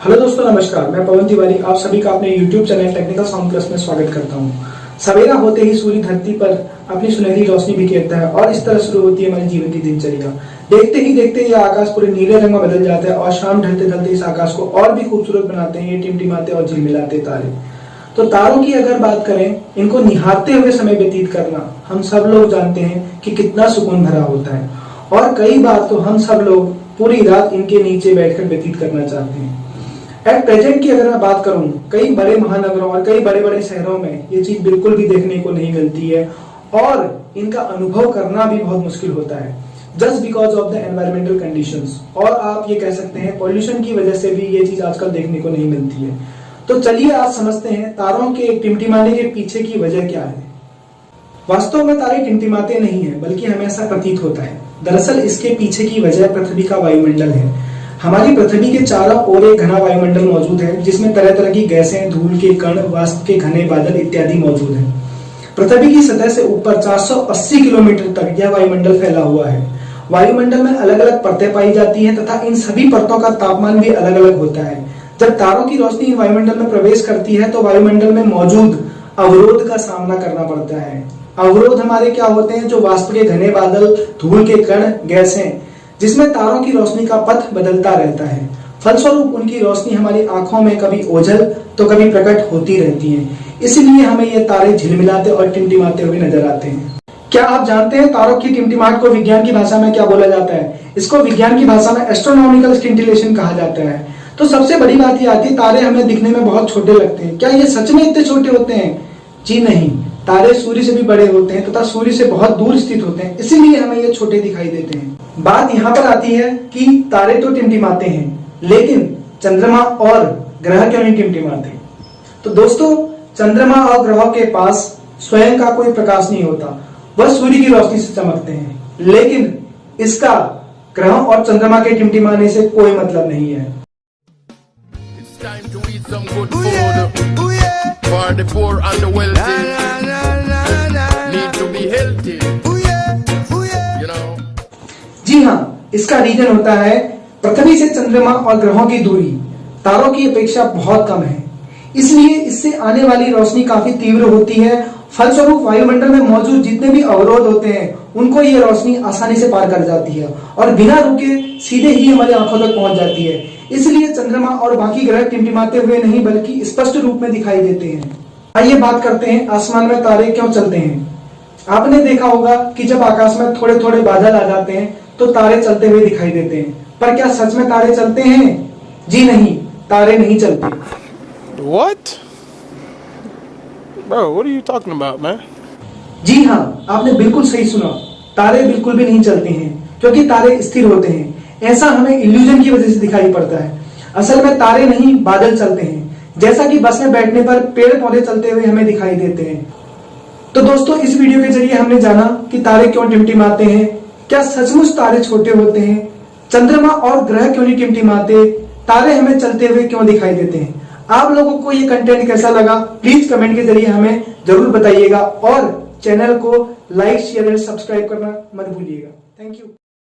Hello दोस्तों, नमस्कार। मैं पवन तिवारी आप सभी का अपने YouTube channel technical sound plus में स्वागत करता हूं। सवेरा होते ही सूर्य धरती पर अपनी सुनहरी रोशनी बिखेरता है और इस तरह शुरू होती है हमारी जीवन की दिनचर्या। देखते ही देखते ये आकाश पूरे नीले रंग में बदल जाता है और शाम ढलते ढलते इस आकाश को और भी खूबसूरत बनाते हैं ये टिमटिमाते और झिलमिलाते तारे। तो तारों की अगर बात करें, इनको निहारते हुए समय व्यतीत करना हम सब लोग जानते हैं कि कितना सुकून भरा होता है और कई बार तो हम सब लोग पूरी रात इनके नीचे बैठकर व्यतीत करना चाहते हैं। एट प्रेजेंट की अगर मैं बात करूं, कई बड़े महानगरों और कई बड़े बड़े शहरों में ये चीज बिल्कुल भी देखने को नहीं मिलती है और इनका अनुभव करना भी बहुत मुश्किल होता है just because of the environmental conditions. और आप ये कह सकते हैं पॉल्यूशन की वजह से भी ये चीज आजकल देखने को नहीं मिलती है। तो चलिए आज समझते हैं तारों के टिमटिमाने के पीछे की वजह क्या है। वास्तव में तारे टिमटिमाते नहीं है, बल्कि हमें ऐसा प्रतीत होता है। दरअसल इसके पीछे की वजह पृथ्वी का वायुमंडल है। हमारी पृथ्वी के चारों ओर एक घना वायुमंडल मौजूद है जिसमें तरह तरह की गैसें, धूल के कण, वाष्प के घने बादल इत्यादि मौजूद हैं। पृथ्वी की सतह से ऊपर 480 किलोमीटर तक यह वायुमंडल फैला हुआ है। वायुमंडल में अलग अलग परतें पाई जाती हैं तथा इन सभी परतों का तापमान भी अलग अलग होता है। जब तारों की रोशनी वायुमंडल में प्रवेश करती है तो वायुमंडल में मौजूद अवरोध का सामना करना पड़ता है। अवरोध हमारे क्या होते हैं? जो वाष्प के घने बादल, धूल के कण, गैसें, जिसमें तारों की रोशनी का पथ बदलता रहता है। फलस्वरूप उनकी रोशनी हमारी आंखों में कभी ओझल तो कभी प्रकट होती रहती है। इसलिए हमें ये तारे झिलमिलाते और टिमटिमाते हुए नजर आते हैं। क्या आप जानते हैं तारों की टिमटिमाहट को विज्ञान की भाषा में क्या बोला जाता है? इसको विज्ञान की भाषा में एस्ट्रोनॉमिकल स्किंटिलेशन कहा जाता है। तो सबसे बड़ी बात ये आती है, तारे हमें दिखने में बहुत छोटे लगते हैं। क्या ये सच में इतने छोटे होते हैं? जी नहीं, तारे सूर्य से भी बड़े होते हैं तथा सूर्य से बहुत दूर स्थित होते हैं, इसीलिए हमें ये छोटे दिखाई देते हैं। बात यहाँ पर आती है कि तारे तो टिमटिमाते हैं, लेकिन चंद्रमा और ग्रह क्यों नहीं टिमटिमाते? तो दोस्तों, चंद्रमा और ग्रहों के पास स्वयं का कोई प्रकाश नहीं होता, वह सूर्य की रोशनी से चमकते हैं, लेकिन इसका ग्रहों और चंद्रमा के टिमटिमाने से कोई मतलब नहीं है। For the poor and the wealthy, need to be healthy, you know. जी हाँ, इसका रीजन होता है पृथ्वी से चंद्रमा और ग्रहों की दूरी तारों की अपेक्षा बहुत कम है, इसलिए इससे आने वाली रोशनी काफी तीव्र होती है। फलस्वरूप वायुमंडल में मौजूद जितने भी अवरोध होते हैं उनको ये रोशनी आसानी से पार कर जाती है और बिना रुके सीधे ही हमारी आंखों तक पहुंच जाती है। इसलिए चंद्रमा और बाकी ग्रह टिमटिमाते हुए नहीं बल्कि स्पष्ट रूप में दिखाई देते हैं। आइए बात करते हैं आसमान में तारे क्यों चलते हैं। आपने देखा होगा कि जब आकाश में थोड़े थोड़े बादल आ जाते हैं तो तारे चलते हुए दिखाई देते हैं, पर क्या सच में तारे चलते हैं? जी नहीं, तारे नहीं चलते। What? Bro, what are you talking about, man? जी हाँ, आपने बिल्कुल सही सुना। तारे बिल्कुल भी नहीं चलते हैं क्योंकि तारे स्थिर होते हैं। ऐसा हमें इल्यूजन की वजह से दिखाई पड़ता है। असल में तारे नहीं, बादल चलते हैं, जैसा कि बस में बैठने पर पेड़ पौधे चलते हुए हमें दिखाई देते हैं। तो दोस्तों, इस वीडियो के जरिए हमने जाना कि तारे क्यों टिमटिमाते हैं, क्या सचमुच तारे छोटे होते हैं, चंद्रमा और ग्रह क्यों नहीं टिमटिमाते, तारे हमें चलते हुए क्यों दिखाई देते हैं। आप लोगों को ये कंटेंट कैसा लगा प्लीज कमेंट के जरिए हमें जरूर बताइएगा और चैनल को लाइक, शेयर एंड सब्सक्राइब करना मत भूलिएगा। Thank you.